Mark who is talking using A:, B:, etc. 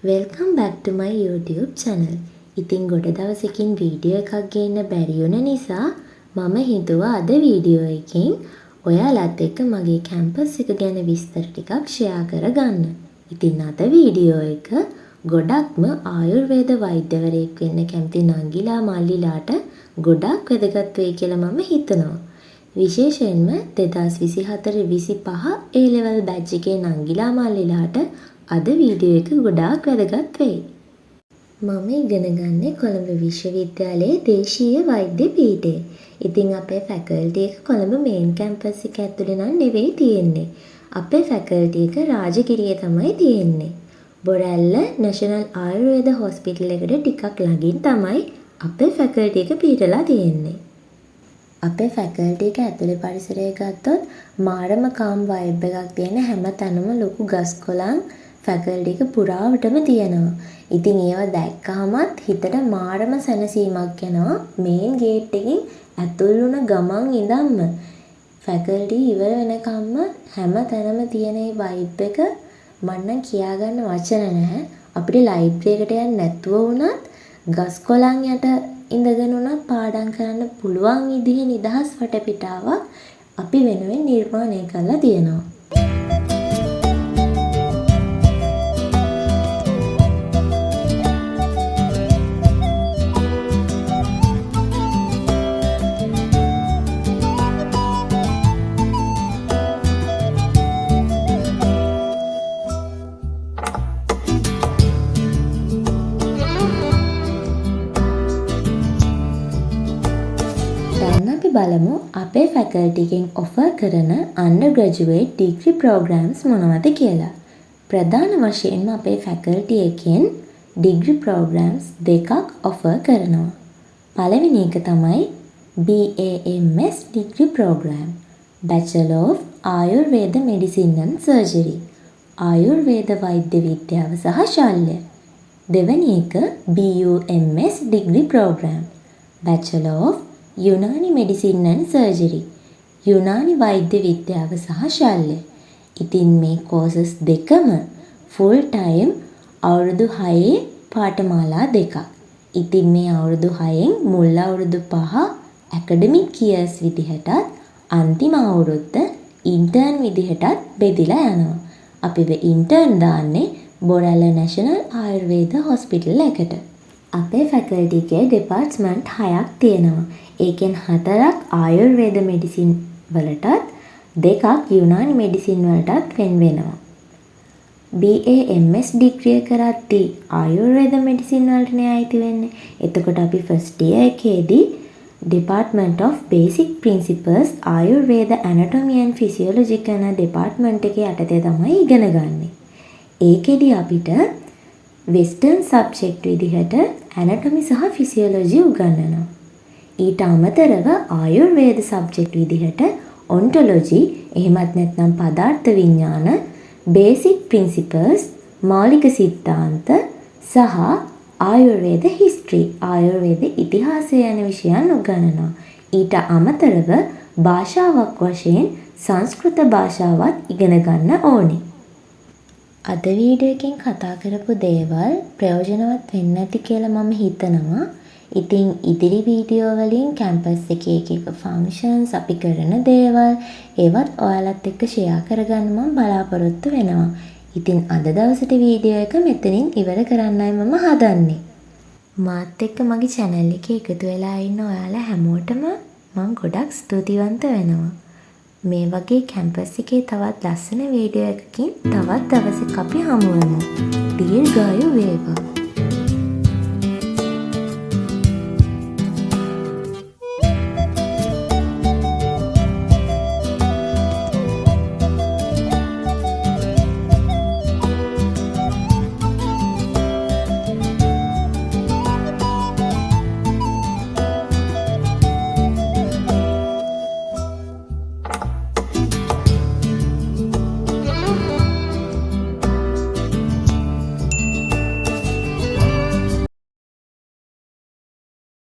A: Welcome back to my YouTube channel. ඉතින් ගොඩ දවසකින් video එකක් ගේන්න බැරි වුණ නිසා මම හිතුවා අද වීඩියෝ එකෙන් ඔයාලත් එක්ක මගේ කැම්පස් එක ගැන විස්තර ටිකක් ෂෙයා කරගන්න. ඉතින් අද වීඩියෝ එක ගොඩක්ම ආයුර්වේද වෛද්‍යවරයෙක් වෙන්න කැමති නංගිලා මල්ලිලාට ගොඩක් වැදගත් වෙයි කියලා මම හිතනවා. විශේෂයෙන්ම 2024-25 A level batch එකේ නංගිලා මල්ලිලාට අද වීඩියෝ එක ගොඩාක් වැදගත් වෙයි. මම ඉගෙන ගන්නේ කොළඹ විශ්වවිද්‍යාලයේ දේශීය වෛද්‍ය පීඨයේ. ඉතින් අපේ ෆැකල්ටි එක කොළඹ මේන් කැම්පස් එක ඇතුලේ නම් නෙවෙයි තියෙන්නේ. අපේ ෆැකල්ටි එක රාජගිරියේ තමයි තියෙන්නේ. බොරැල්ල නැෂනල් ආයුර්වේද හොස්පිටල් එකට ටිකක් ළඟින් තමයි අපේ ෆැකල්ටි එක පිහිටලා තියෙන්නේ. අපේ ෆැකල්ටි එක ඇතුලේ පරිසරය ගත්තොත් මාරම කාම් වයිබ් එකක් තියෙන හැම තැනම ලොකු ගස් කොළන් ෆැකල්ටි එක පුරාවටම තියෙනවා. ඉතින් ඒවා දැක්කහමත් හිතට මාරම සැනසීමක් එනවා. මේන් ගේට් එකකින් ඇතුල් වුණ ගමන් ඉඳන්ම ෆැකල්ටි ඉවර වෙනකම්ම හැම තැනම තියෙන මේ වයිබ් එක මන්නම් කියාගන්න වචන නැහැ. අපිට ලයිබ්‍රරි එකට යන්න නැතුව වුණත් ගස් කොළන් යට ඉඳගෙන උනත් පාඩම් කරන්න පුළුවන් විදිහේ නිදහස් වටපිටාවක් අපි වෙනුවෙන් නිර්මාණය කරලා තියෙනවා. අපි බලමු අපේ ෆැකල්ටි එකෙන් ඔෆර් කරන undergraduate degree programs මොනවද කියලා. ප්‍රධාන වශයෙන්ම අපේ ෆැකල්ටි එකෙන් degree programs දෙකක් ඔෆර් කරනවා. පළවෙනි එක තමයි BAMS degree program, Bachelor of Ayurveda Medicine and Surgery, ආයුර්වේද වෛද්‍ය විද්‍යාව සහ ශල්‍ය. දෙවෙනි එක BUMS degree program, Bachelor of Unani medicine and surgery, Unani වෛද්‍ය විද්‍යාව සහ ශල්‍ය. ඉතින් මේ කෝසස් දෙකම ෆුල් ටයිම් අවුරුදු 6 පාඨමාලා දෙකක්. ඉතින් මේ අවුරුදු 6න් මුල් අවුරුදු 5 ඇකඩමික් ඉයර්ස් විදිහටත් අන්තිම අවුරුද්ද ඉන්ටර්න් විදිහටත් බෙදිලා යනවා. අපි ඉන්ටර්න් දාන්නේ බොරැල්ල නැෂනල් ආයුර්වේද හොස්පිටල් එකට. අපේ ෆැකල්ටි එකේ ඩිපාර්ට්මන්ට් 6ක් තියෙනවා. ඒකෙන් 4ක් ආයුර්වේද මෙඩිසින් වලටත් 2ක් යුනානි මෙඩිසින් වලටත් වෙන් වෙනවා. BAMS ඩිග්‍රිය කරද්දී ආයුර්වේද මෙඩිසින් වලටනේ ආйти වෙන්නේ. එතකොට අපි ෆස්ට් ඉයර් එකේදී Department of Basic Principles Ayurveda Anatomy and Physiology කරන ඩිපාර්ට්මන්ට් එකේ යටතේ තමයි ඉගෙන ගන්නෙ. ඒකෙදි අපිට වෙස්ටර්න් සබ්ජෙක්ට් විදිහට anatomy සහ physiology උගන්වනවා. ඊට අමතරව ආයුර්වේද සබ්ජෙක්ට් විදිහට ඔන්ටොලොජි එහෙමත් නැත්නම් පදාර්ථ විඥාන, බේසික් ප්‍රින්සිපල්ස් මৌলিক සිද්ධාන්ත සහ ආයුර්වේද හිස්ටරි ආයුර්වේද ඉතිහාසය යන විෂයන් උගන්වනවා. ඊට අමතරව භාෂාවක් වශයෙන් සංස්කෘත භාෂාවත් ඉගෙන ගන්න ඕනේ. අද වීඩියෝ එකෙන් කතා කරපු දේවල් ප්‍රයෝජනවත් වෙන්න ඇති කියලා මම හිතනවා. ඉතින් ඉදිරි වීඩියෝ වලින් කැම්පස් එකේ එක ෆන්ක්ෂන්ස් අපි කරන දේවල් ඒවත් ඔයාලත් එක්ක ෂෙයා කරගන්න මම බලාපොරොත්තු වෙනවා. ඉතින් අද දවසට වීඩියෝ එක මෙතනින් ඉවර කරන්නයි මම හදන්නේ. මාත් එක්ක මගේ channel එකේ එකතු වෙලා ඉන්න ඔයාලා හැමෝටම මම ගොඩක් ස්තුතිවන්ත වෙනවා. මේ වගේ කැම්පස් එකේ තවත් ලස්සන වීඩියෝ එකකින් තවත් දවසක අපි හමු වෙමු. දීර්ඝායු වේවා.